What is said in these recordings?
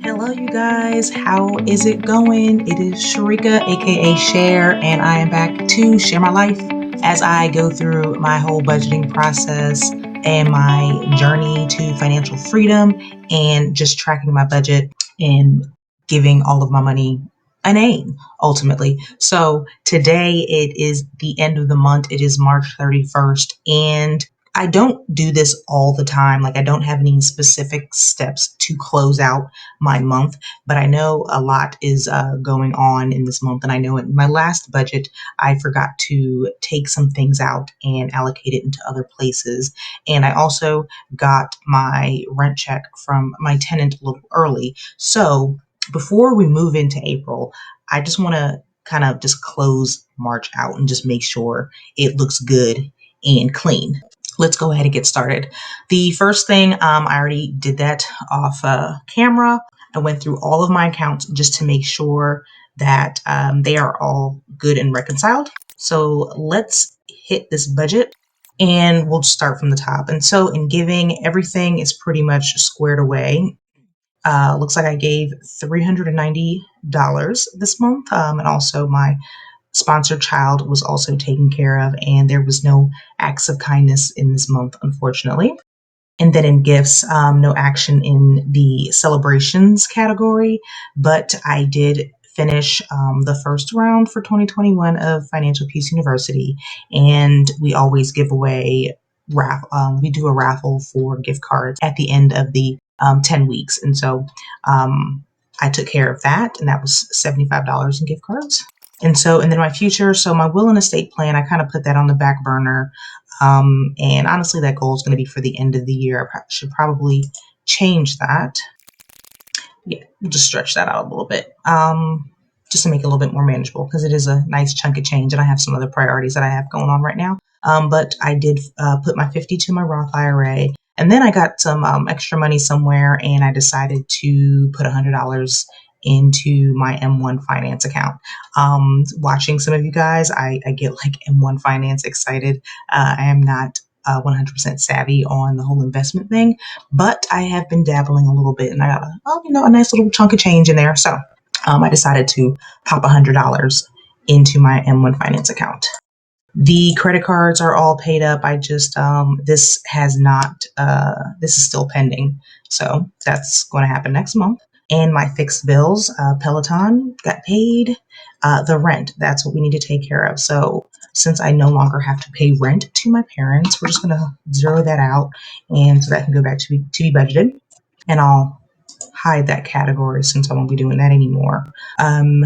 Hello, you guys. How is it going? It is Sharika, aka Cher, and I am back to share my life as I go through my whole budgeting process and my journey to financial freedom and just tracking my budget and giving all of my money a name ultimately. So today it is the end of the month. It is March 31st, and I don't do this all the time. Like, I don't have any specific steps to close out my month, but I know a lot is going on in this month. And I know in my last budget, I forgot to take some things out and allocate it into other places. And I also got my rent check from my tenant a little early. So before we move into April, I just want to kind of just close March out and just make sure it looks good and clean. Let's go ahead and get started. The first thing, I already did that off camera. I went through all of my accounts just to make sure that they are all good and reconciled. So let's hit this budget and we'll start from the top. And so in giving, everything is pretty much squared away. Looks like I gave $390 this month, and also my sponsored child was also taken care of, and there was no acts of kindness in this month, unfortunately. And then in gifts, no action in the celebrations category, but I did finish the first round for 2021 of Financial Peace University, and we always give away we do a raffle for gift cards at the end of the 10 weeks. And so I took care of that, and that was $75 in gift cards. And then my future, so my will and estate plan, I kind of put that on the back burner. And honestly, that goal is going to be for the end of the year. Should probably change that. Yeah, we'll just stretch that out a little bit, just to make it a little bit more manageable, because it is a nice chunk of change, and I have some other priorities that I have going on right now. But I did put my 50 to my Roth IRA, and then I got some extra money somewhere, and I decided to put $100 into my M1 Finance account. Watching some of you guys, I get like M1 Finance excited. I am not 100% savvy on the whole investment thing, but I have been dabbling a little bit, and I got a nice little chunk of change in there. So I decided to pop $100 into my M1 Finance account. The credit cards are all paid up. I just this has not this is still pending, so that's going to happen next month. And my fixed bills, Peloton got paid. The rent, that's what we need to take care of. So since I no longer have to pay rent to my parents, we're just going to zero that out, and so that can go back to be budgeted. And I'll hide that category since I won't be doing that anymore. Um,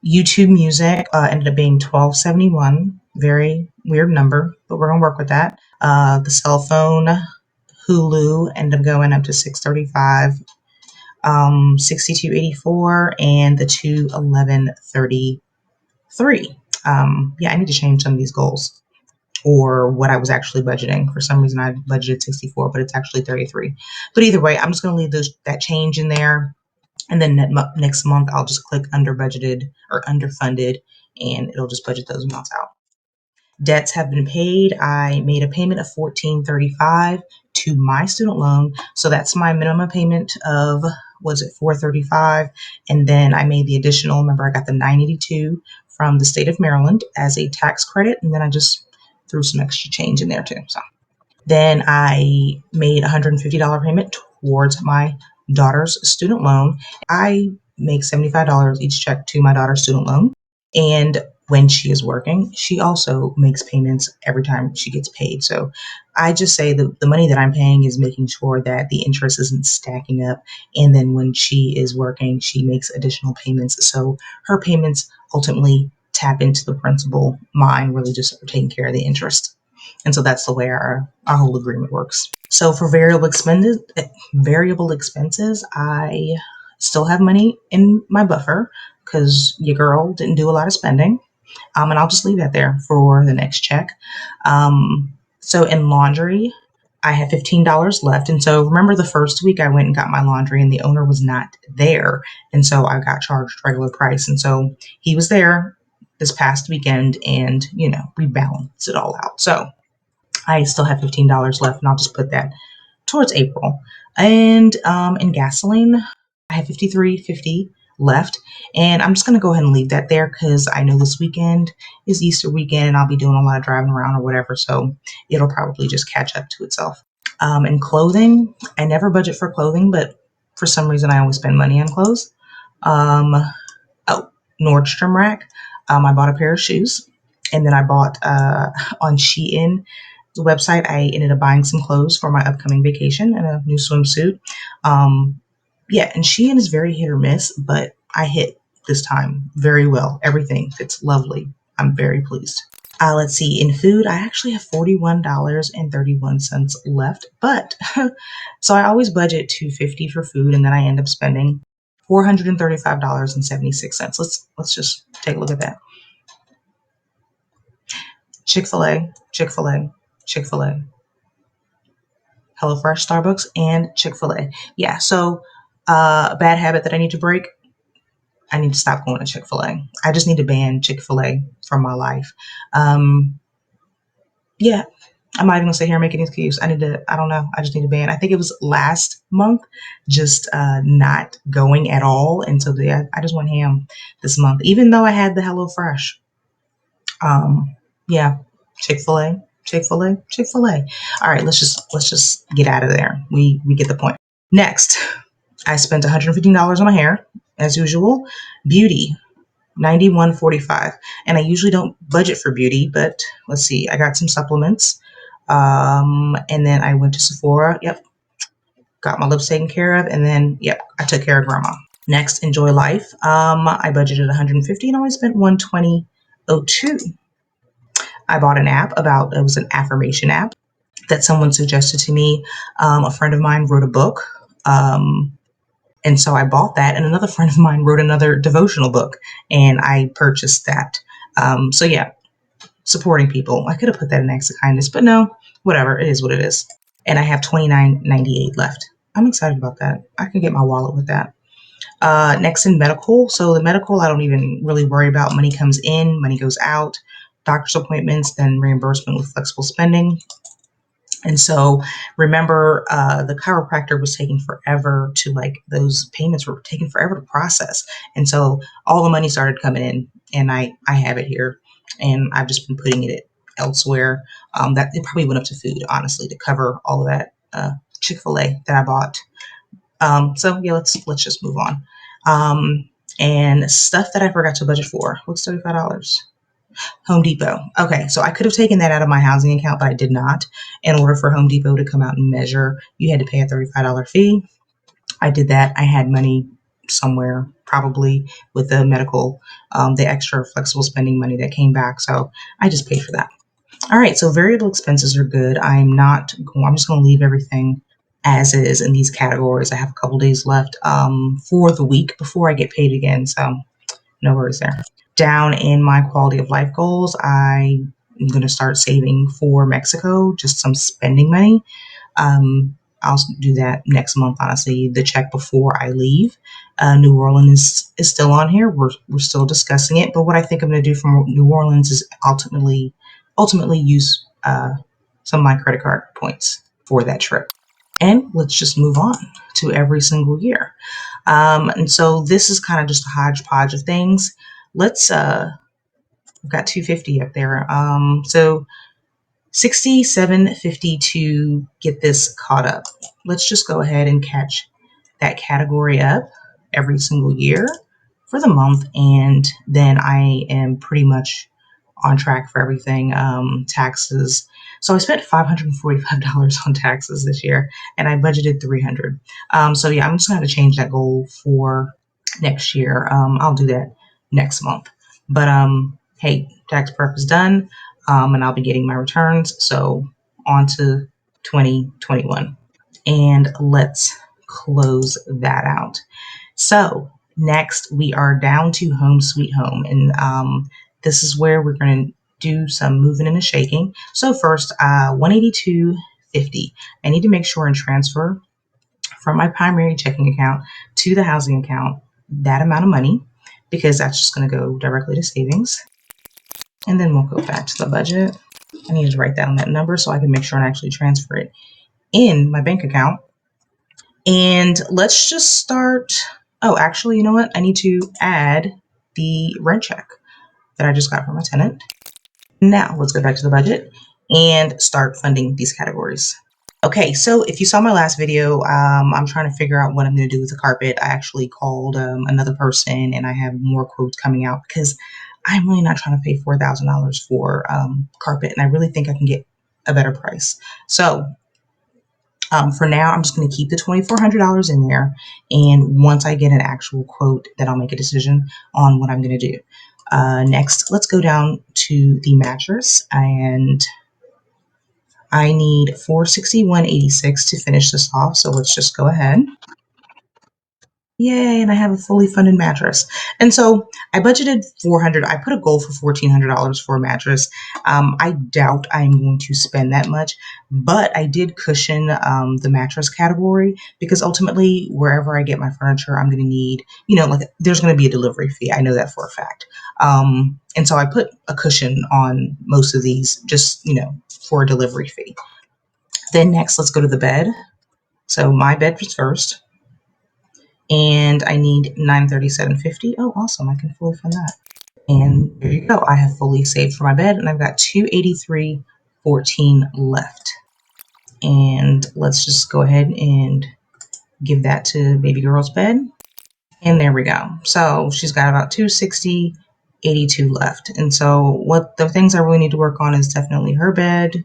YouTube music ended up being 1271. Very weird number, but we're gonna work with that. The cell phone, Hulu, ended up going up to 635, 6284, and the 21133. Yeah, I need to change some of these goals or what I was actually budgeting. For some reason, I budgeted 64, but it's actually 33. But either way, I'm just going to leave that change in there. And then next month, I'll just click under budgeted or underfunded, and it'll just budget those amounts out. Debts have been paid. I made a payment of $1435 to my student loan. So that's my minimum payment of, was it $435? And then I made the additional, remember I got the $982 from the state of Maryland as a tax credit. And then I just threw some extra change in there too. So then I made a $150 payment towards my daughter's student loan. I make $75 each check to my daughter's student loan. And when she is working, she also makes payments every time she gets paid. So I just say the money that I'm paying is making sure that the interest isn't stacking up. And then when she is working, she makes additional payments. So her payments ultimately tap into the principal. Mine really just are taking care of the interest. And so that's the way our whole agreement works. So for variable expenses, I still have money in my buffer because your girl didn't do a lot of spending. And I'll just leave that there for the next check. So in laundry, I have $15 left. And so remember the first week I went and got my laundry and the owner was not there. And so I got charged regular price. And so he was there this past weekend and, we balanced it all out. So I still have $15 left, and I'll just put that towards April. And in gasoline, I I have 53.50 left, and I'm just going to go ahead and leave that there because I know this weekend is Easter weekend and I'll be doing a lot of driving around or whatever, so it'll probably just catch up to itself. And clothing, I never budget for clothing, but for some reason I always spend money on clothes. Um, oh, Nordstrom Rack. I bought a pair of shoes, and then I bought on Shein, the website. I ended up buying some clothes for my upcoming vacation and a new swimsuit. Yeah, and Shein is very hit or miss, but I hit this time very well. Everything fits lovely. I'm very pleased. Let's see. In food, I actually have $41.31 left, but so I always budget $250 for food, and then I end up spending $435.76. Let's just take a look at that. Chick-fil-A, Chick-fil-A, Chick-fil-A, HelloFresh, Starbucks, and Chick-fil-A. Yeah, so a bad habit that I need to break. I need to stop going to Chick-fil-A. I just need to ban Chick-fil-A from my life. Yeah, I'm not even gonna sit here and make an excuse. I don't know. I just need to ban. I think it was last month, just not going at all. And so I just went ham this month, even though I had the HelloFresh. Yeah, Chick-fil-A, Chick-fil-A, Chick-fil-A. All right, let's just get out of there. We get the point. Next, I spent $115 on my hair, as usual. Beauty, 91.45, and I usually don't budget for beauty, but let's see, I got some supplements, and then I went to Sephora. Yep, got my lips taken care of, and then yep, I took care of grandma. Next, Enjoy Life. I budgeted 150 and I only spent 120.02. I bought an app it was an affirmation app that someone suggested to me. A friend of mine wrote a book. And so I bought that, and another friend of mine wrote another devotional book, and I purchased that. So yeah, supporting people. I could have put that in acts of kindness, but no, whatever. It is what it is. And I have $29.98 left. I'm excited about that. I can get my wallet with that. Next in medical. So the medical, I don't even really worry about. Money comes in, money goes out. Doctor's appointments, then reimbursement with flexible spending. And so remember, the chiropractor was taking forever to those payments were taking forever to process. And so all the money started coming in, and I have it here, and I've just been putting it elsewhere. That it probably went up to food, honestly, to cover all of that Chick-fil-A that I bought. So yeah, let's just move on. And stuff that I forgot to budget for. What's $35? Home Depot. Okay, so I could have taken that out of my housing account, but I did not. In order for Home Depot to come out and measure, you had to pay a $35 fee. I did that. I had money somewhere, probably with the medical, the extra flexible spending money that came back. So I just paid for that. All right, so variable expenses are good. I'm just going to leave everything as is in these categories. I have a couple days left for the week before I get paid again. So no worries there. Down in my quality of life goals, I'm going to start saving for Mexico, just some spending money. I'll do that next month, honestly, the check before I leave. New Orleans is still on here. We're still discussing it. But what I think I'm going to do from New Orleans is ultimately use some of my credit card points for that trip. And let's just move on to every single year. And so this is kind of just a hodgepodge of things. Let's we've got 250 up there. So 67.50 to get this caught up. Let's just go ahead and catch that category up every single year for the month, and then I am pretty much on track for everything. Taxes. So I spent $545 on taxes this year, and I budgeted $300. So yeah, I'm just gonna have to change that goal for next year. I'll do that next month. But hey, tax prep is done, and I'll be getting my returns. So on to 2021, and let's close that out. So next we are down to Home Sweet Home, and this is where we're going to do some moving and a shaking. So first, 182.50. I need to make sure and transfer from my primary checking account to the housing account that amount of money, because that's just going to go directly to savings. And then we'll go back to the budget. I need to write down that number so I can make sure and actually transfer it in my bank account. And let's just start Oh, actually, you know what? I need to add the rent check that I just got from a tenant. Now let's go back to the budget and start funding these categories. Okay, so if you saw my last video, I'm trying to figure out what I'm going to do with the carpet. I actually called another person and I have more quotes coming out because I'm really not trying to pay $4,000 for carpet, and I really think I can get a better price. So for now, I'm just going to keep the $2,400 in there. And once I get an actual quote, then I'll make a decision on what I'm going to do. Next, let's go down to the mattress, and I need $461.86 to finish this off. So let's just go ahead. Yay, and I have a fully funded mattress. And so I budgeted $400. I put a goal for $1,400 for a mattress. I doubt I'm going to spend that much, but I did cushion the mattress category because ultimately, wherever I get my furniture, I'm going to need, like there's going to be a delivery fee. I know that for a fact. And so I put a cushion on most of these just, for a delivery fee. Then next, let's go to the bed. So my bed was first. And I need $937.50. Oh, awesome. I can fully fund that. And there you go. I have fully saved for my bed, and I've got $283.14 left. And let's just go ahead and give that to baby girl's bed. And there we go. So she's got about $260.82 left. And so what the things I really need to work on is definitely her bed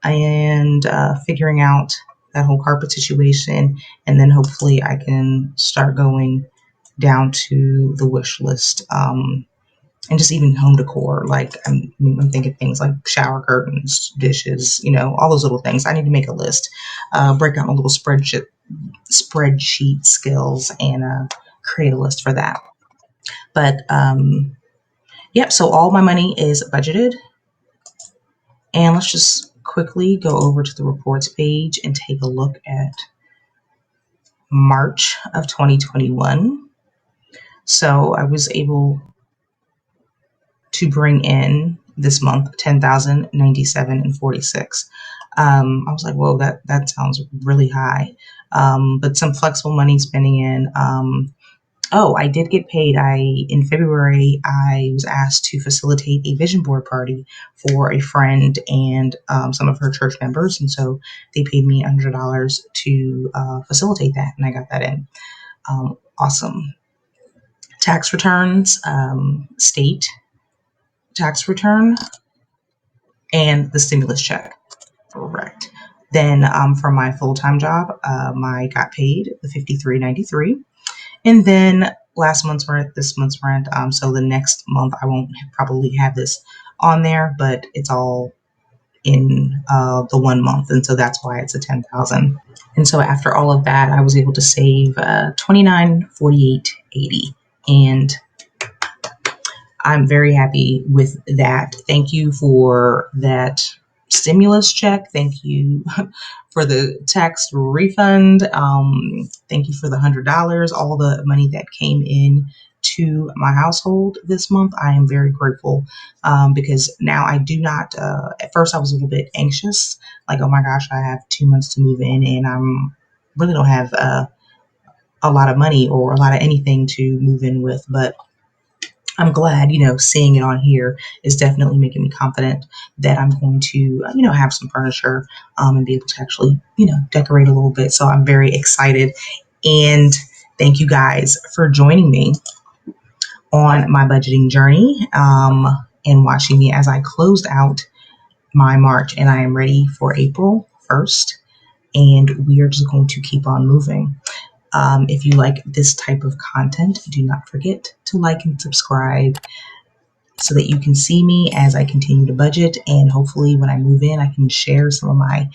and figuring out that whole carpet situation, and then hopefully I can start going down to the wish list, and just even home decor. Like I'm thinking things like shower curtains, dishes, all those little things. I need to make a list, break out my little spreadsheet skills, and create a list for that. But yep. So all my money is budgeted, and let's just quickly go over to the reports page and take a look at March of 2021. So I was able to bring in this month $10,097.46. I was like, whoa, that sounds really high. But some flexible money spending in. I did get paid. In February, I was asked to facilitate a vision board party for a friend and some of her church members. And so they paid me $100 to facilitate that, and I got that in. Awesome. Tax returns, state tax return, and the stimulus check. Correct. Then for my full-time job, I got paid the $53.93. And then last month's rent, this month's rent. So the next month I won't probably have this on there, but it's all in the 1 month, and so that's why it's a $10,000. And so after all of that, I was able to save $29.48.80, and I'm very happy with that. Thank you for that stimulus check. Thank you for the tax refund. Thank you for the $100, all the money that came in to my household this month. I am very grateful because now I do not, at first I was a little bit anxious, like, oh my gosh, I have 2 months to move in and really don't have a lot of money or a lot of anything to move in with. But I'm glad, seeing it on here is definitely making me confident that I'm going to, have some furniture and be able to actually, decorate a little bit. So I'm very excited. And thank you guys for joining me on my budgeting journey and watching me as I closed out my March, and I am ready for April 1st. And we are just going to keep on moving. If you like this type of content, do not forget to like and subscribe so that you can see me as I continue to budget. And hopefully when I move in, I can share some of my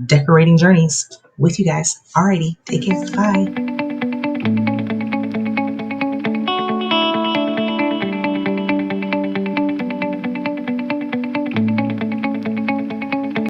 decorating journeys with you guys. Alrighty, take care. Bye.